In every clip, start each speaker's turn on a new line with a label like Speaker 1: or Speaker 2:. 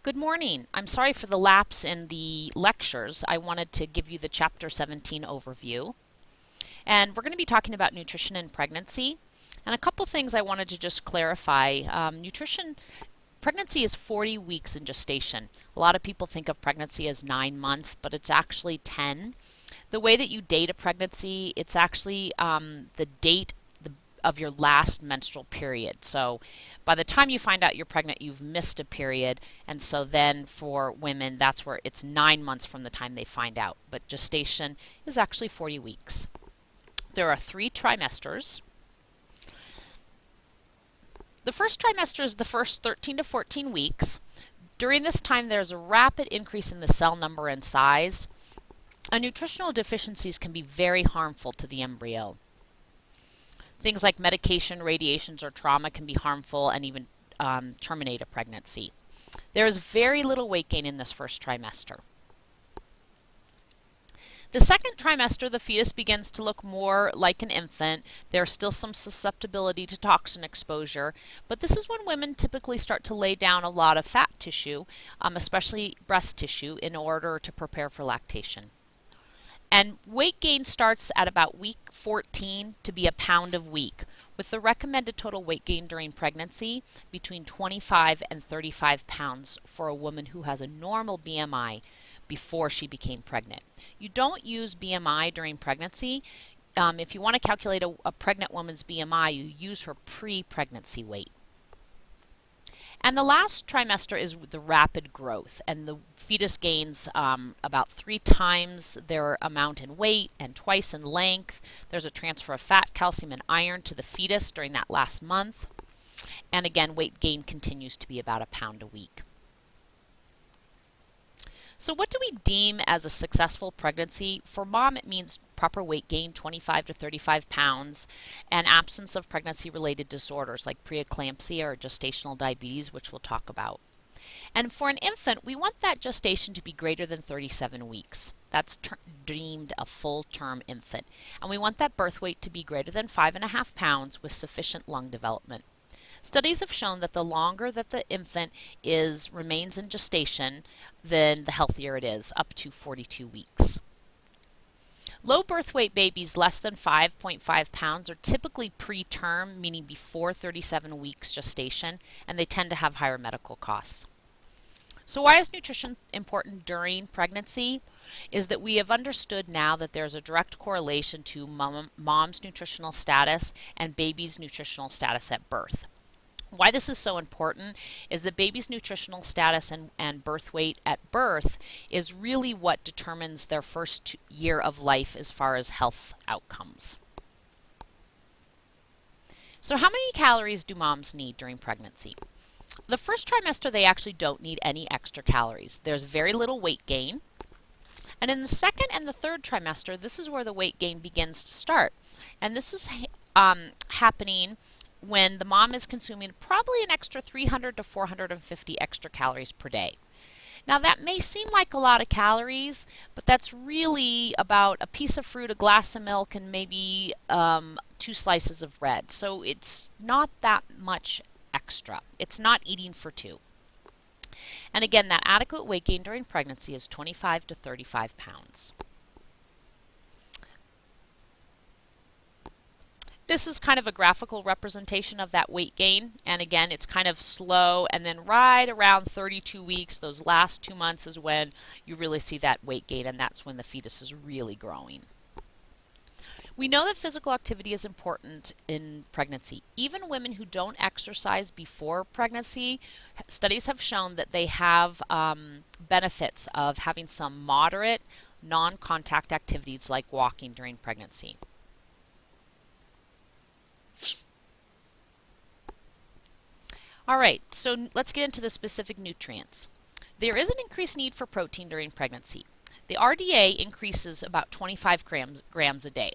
Speaker 1: Good morning. I'm sorry for the lapse in the lectures. I wanted to give you the Chapter 17 overview. And we're going to be talking about nutrition in pregnancy. And a couple things I wanted to just clarify. Pregnancy is 40 weeks in gestation. A lot of people think of pregnancy as 9 months, but it's actually 10. The way that you date a pregnancy, it's actually the date of your last menstrual period. So by the time you find out you're pregnant, you've missed a period. And so then for women, that's where it's 9 months from the time they find out. But gestation is actually 40 weeks. There are 3 trimesters. The first trimester is the first 13 to 14 weeks. During this time, there's a rapid increase in the cell number and size. And nutritional deficiencies can be very harmful to the embryo. Things like medication, radiations, or trauma can be harmful and even terminate a pregnancy. There is very little weight gain in this first trimester. The second trimester, the fetus begins to look more like an infant. There's still some susceptibility to toxin exposure, but this is when women typically start to lay down a lot of fat tissue, especially breast tissue, in order to prepare for lactation. And weight gain starts at about week 14 to be a pound a week, with the recommended total weight gain during pregnancy between 25 and 35 pounds for a woman who has a normal BMI before she became pregnant. You don't use BMI during pregnancy. If you want to calculate a pregnant woman's BMI, you use her pre-pregnancy weight. And the last trimester is the rapid growth, and the fetus gains about 3 times their amount in weight and twice in length. There's a transfer of fat, calcium, and iron to the fetus during that last month. And again, weight gain continues to be about a pound a week. So what do we deem as a successful pregnancy? For mom, it means proper weight gain, 25 to 35 pounds, and absence of pregnancy-related disorders like preeclampsia or gestational diabetes, which we'll talk about. And for an infant, we want that gestation to be greater than 37 weeks. That's deemed a full-term infant. And we want that birth weight to be greater than 5.5 pounds with sufficient lung development. Studies have shown that the longer that the infant remains in gestation, then the healthier it is, up to 42 weeks. Low birth weight babies less than 5.5 pounds are typically preterm, meaning before 37 weeks gestation, and they tend to have higher medical costs. So why is nutrition important during pregnancy? Is that we have understood now that there's a direct correlation to mom's nutritional status and baby's nutritional status at birth. Why this is so important is that baby's nutritional status and birth weight at birth is really what determines their first year of life as far as health outcomes. So how many calories do moms need during pregnancy? The first trimester, they actually don't need any extra calories. There's very little weight gain. And in the second and the third trimester, this is where the weight gain begins to start. And this is happening when the mom is consuming probably an extra 300 to 450 extra calories per day. Now that may seem like a lot of calories, but that's really about a piece of fruit, a glass of milk, and maybe 2 slices of bread. So it's not that much extra. It's not eating for 2. And again, that adequate weight gain during pregnancy is 25 to 35 pounds. This is kind of a graphical representation of that weight gain, and again it's kind of slow, and then right around 32 weeks, those last 2 months is when you really see that weight gain, and that's when the fetus is really growing. We know that physical activity is important in pregnancy. Even women who don't exercise before pregnancy, studies have shown that they have benefits of having some moderate non-contact activities like walking during pregnancy. All right, so let's get into the specific nutrients. There is an increased need for protein during pregnancy. The RDA increases about 25 grams a day.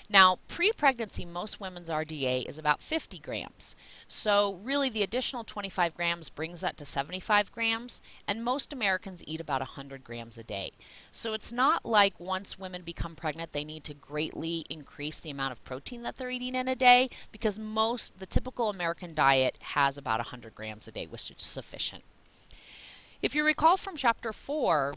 Speaker 1: Now, pre-pregnancy, most women's RDA is about 50 grams. So really the additional 25 grams brings that to 75 grams, and most Americans eat about 100 grams a day. So it's not like once women become pregnant, they need to greatly increase the amount of protein that they're eating in a day, because the typical American diet has about 100 grams a day, which is sufficient. If you recall from chapter 4,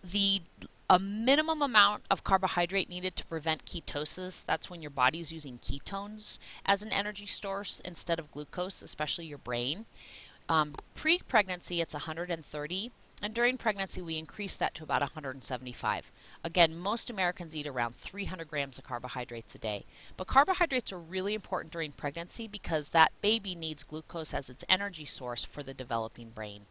Speaker 1: the a minimum amount of carbohydrate needed to prevent ketosis. That's when your body is using ketones as an energy source instead of glucose, especially your brain. Pre-pregnancy, it's 130, and during pregnancy, we increase that to about 175. Again, most Americans eat around 300 grams of carbohydrates a day. But carbohydrates are really important during pregnancy because that baby needs glucose as its energy source for the developing brain.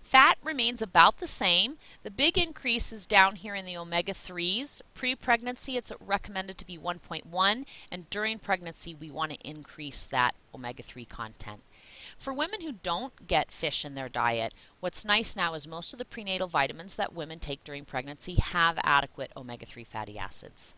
Speaker 1: Fat remains about the same. The big increase is down here in the omega-3s. Pre-pregnancy, it's recommended to be 1.1, and during pregnancy, we want to increase that omega-3 content. For women who don't get fish in their diet, what's nice now is most of the prenatal vitamins that women take during pregnancy have adequate omega-3 fatty acids.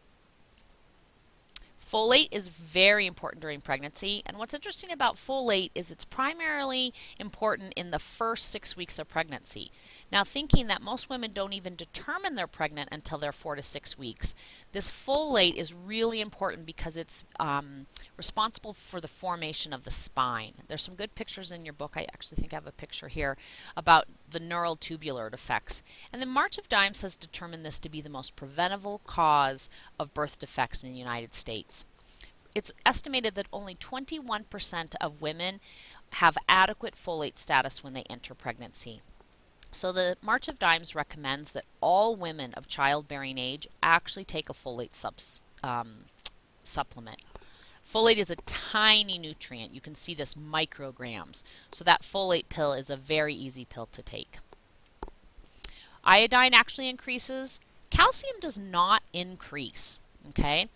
Speaker 1: Folate is very important during pregnancy, and what's interesting about folate is it's primarily important in the first 6 weeks of pregnancy. Now, thinking that most women don't even determine they're pregnant until they're 4 to 6 weeks, this folate is really important because it's responsible for the formation of the spine. There's some good pictures in your book. I actually think I have a picture here about the neural tubular effects. And the March of Dimes has determined this to be the most preventable cause of birth defects in the United States. It's estimated that only 21% of women have adequate folate status when they enter pregnancy. So the March of Dimes recommends that all women of childbearing age actually take a folate supplement. Folate is a tiny nutrient. You can see this micrograms. So that folate pill is a very easy pill to take. Iodine actually increases. Calcium does not increase. Okay?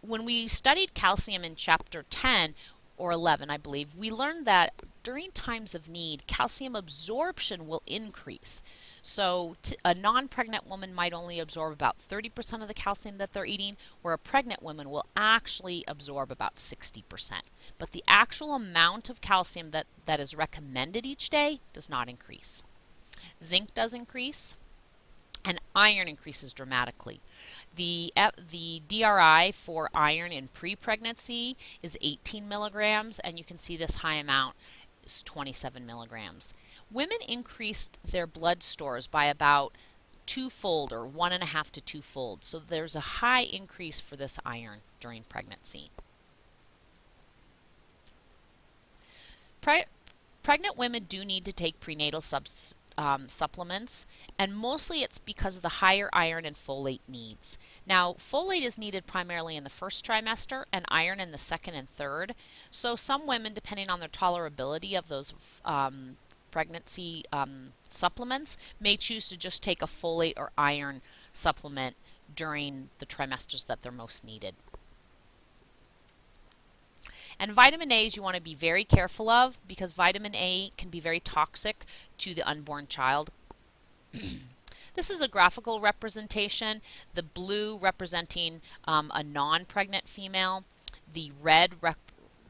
Speaker 1: When we studied calcium in chapter 10 or 11, I believe, we learned that during times of need, calcium absorption will increase. So a non-pregnant woman might only absorb about 30% of the calcium that they're eating, where a pregnant woman will actually absorb about 60%. But the actual amount of calcium that is recommended each day does not increase. Zinc does increase, and iron increases dramatically. The DRI for iron in pre-pregnancy is 18 milligrams, and you can see this high amount is 27 milligrams. Women increased their blood stores by about twofold, or 1.5 to twofold. So there's a high increase for this iron during pregnancy. Pregnant women do need to take prenatal supplements, and mostly it's because of the higher iron and folate needs. Now, folate is needed primarily in the first trimester and iron in the second and third. So some women, depending on their tolerability of those pregnancy supplements, may choose to just take a folate or iron supplement during the trimesters that they're most needed. And vitamin A's you want to be very careful of because vitamin A can be very toxic to the unborn child. This is a graphical representation, the blue representing a non-pregnant female, the red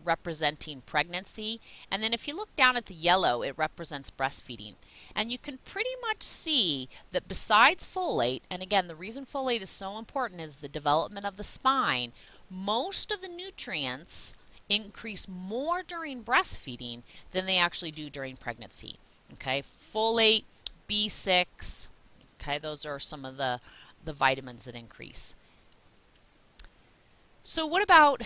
Speaker 1: representing pregnancy, and then if you look down at the yellow, it represents breastfeeding. And you can pretty much see that besides folate, and again, the reason folate is so important is the development of the spine, most of the nutrients increase more during breastfeeding than they actually do during pregnancy. Okay, folate, B6, okay, those are some of the vitamins that increase. So what about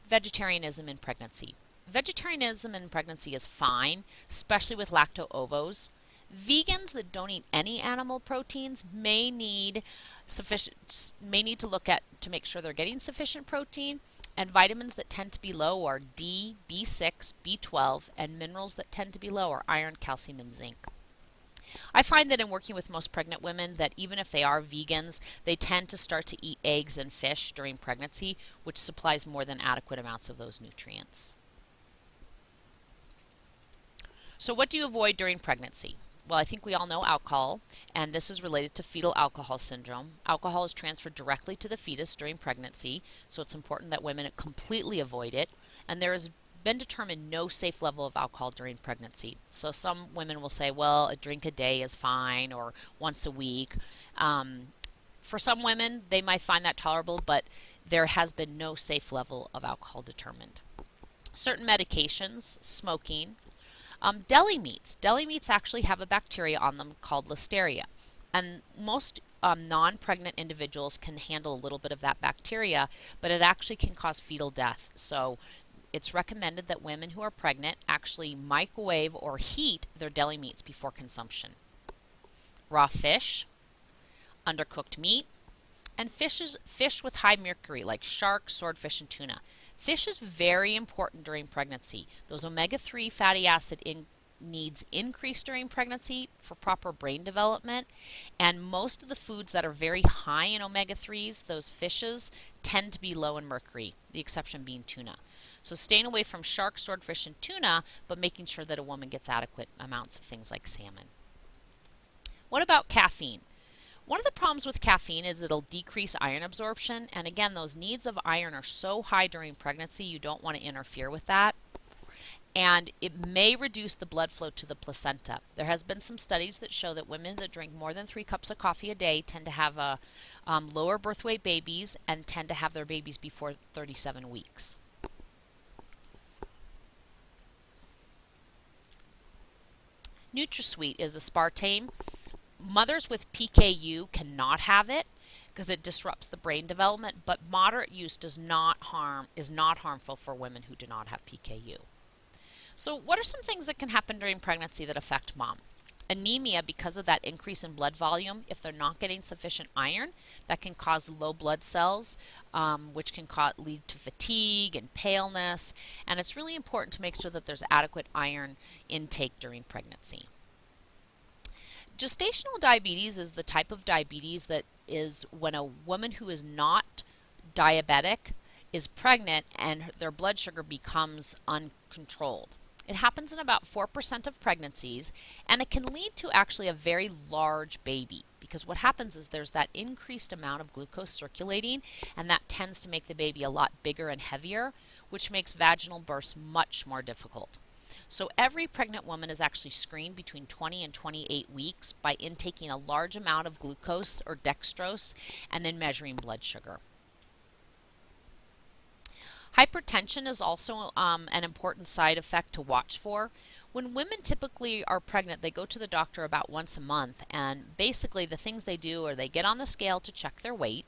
Speaker 1: vegetarianism in pregnancy? Vegetarianism in pregnancy is fine, especially with lacto-ovos. Vegans that don't eat any animal proteins may need to look at to make sure they're getting sufficient protein. And vitamins that tend to be low are D, B6, B12, and minerals that tend to be low are iron, calcium, and zinc. I find that in working with most pregnant women that even if they are vegans, they tend to start to eat eggs and fish during pregnancy, which supplies more than adequate amounts of those nutrients. So what do you avoid during pregnancy? Well, I think we all know alcohol, and this is related to fetal alcohol syndrome. Alcohol is transferred directly to the fetus during pregnancy, so it's important that women completely avoid it. And there has been determined no safe level of alcohol during pregnancy. So some women will say, well, a drink a day is fine, or once a week. For some women, they might find that tolerable, but there has been no safe level of alcohol determined. Certain medications, smoking, Deli meats. Deli meats actually have a bacteria on them called Listeria. And most non-pregnant individuals can handle a little bit of that bacteria, but it actually can cause fetal death. So it's recommended that women who are pregnant actually microwave or heat their deli meats before consumption. Raw fish, undercooked meat, and fish with high mercury like shark, swordfish, and tuna. Fish is very important during pregnancy. Those omega-3 fatty acid needs increase during pregnancy for proper brain development, and most of the foods that are very high in omega-3s, those fishes, tend to be low in mercury, the exception being tuna. So staying away from shark, swordfish, and tuna, but making sure that a woman gets adequate amounts of things like salmon. What about caffeine? One of the problems with caffeine is it'll decrease iron absorption, and again, those needs of iron are so high during pregnancy, you don't want to interfere with that. And it may reduce the blood flow to the placenta. There has been some studies that show that women that drink more than 3 cups of coffee a day tend to have lower birth weight babies and tend to have their babies before 37 weeks. NutraSweet is aspartame. Mothers with PKU cannot have it because it disrupts the brain development, but moderate use is not harmful for women who do not have PKU. So what are some things that can happen during pregnancy that affect mom? Anemia, because of that increase in blood volume, if they're not getting sufficient iron, that can cause low blood cells, which can lead to fatigue and paleness, and it's really important to make sure that there's adequate iron intake during pregnancy. Gestational diabetes is the type of diabetes that is when a woman who is not diabetic is pregnant and their blood sugar becomes uncontrolled. It happens in about 4% of pregnancies, and it can lead to actually a very large baby because what happens is there's that increased amount of glucose circulating, and that tends to make the baby a lot bigger and heavier, which makes vaginal births much more difficult. So every pregnant woman is actually screened between 20 and 28 weeks by intaking a large amount of glucose or dextrose and then measuring blood sugar. Hypertension is also an important side effect to watch for. When women typically are pregnant, they go to the doctor about once a month, and basically the things they do are they get on the scale to check their weight,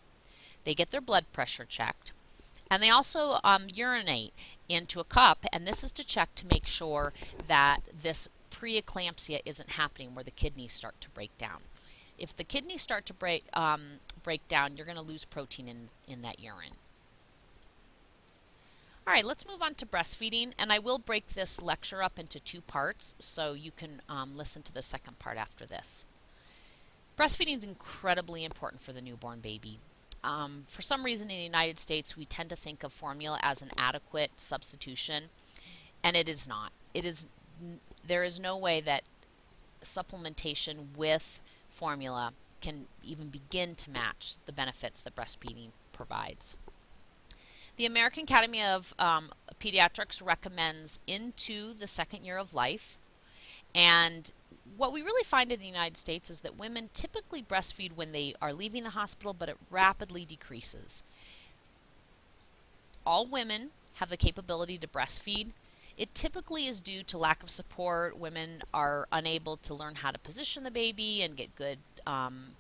Speaker 1: they get their blood pressure checked, and they also urinate into a cup, and this is to check to make sure that this preeclampsia isn't happening where the kidneys start to break down. If the kidneys start to break down, you're going to lose protein in that urine. All right, let's move on to breastfeeding, and I will break this lecture up into 2 parts so you can listen to the second part after this. Breastfeeding is incredibly important for the newborn baby. For some reason in the United States, we tend to think of formula as an adequate substitution, and it is not. There is no way that supplementation with formula can even begin to match the benefits that breastfeeding provides. The American Academy of Pediatrics recommends into the 2nd year of life, and what we really find in the United States is that women typically breastfeed when they are leaving the hospital, but it rapidly decreases. All women have the capability to breastfeed. It typically is due to lack of support. Women are unable to learn how to position the baby and get good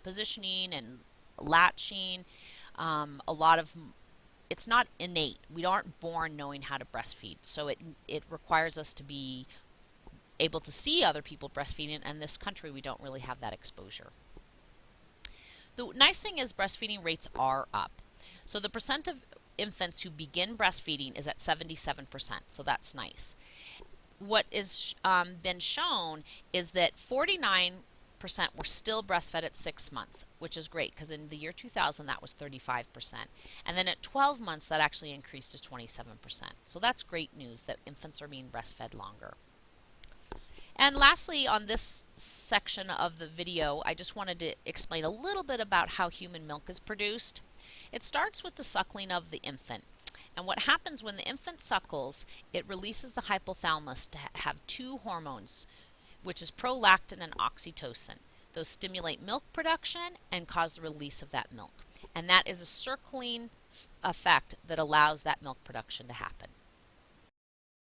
Speaker 1: positioning and latching. It's not innate. We aren't born knowing how to breastfeed, so it requires us to be able to see other people breastfeeding, and in this country we don't really have that exposure. The nice thing is breastfeeding rates are up. So the percent of infants who begin breastfeeding is at 77%, so that's nice. What is been shown is that 49% were still breastfed at 6 months, which is great because in the year 2000 that was 35%. And then at 12 months that actually increased to 27%. So that's great news that infants are being breastfed longer. And lastly, on this section of the video, I just wanted to explain a little bit about how human milk is produced. It starts with the suckling of the infant. And what happens when the infant suckles, it releases the hypothalamus to have 2 hormones, which is prolactin and oxytocin. Those stimulate milk production and cause the release of that milk. And that is a circling effect that allows that milk production to happen.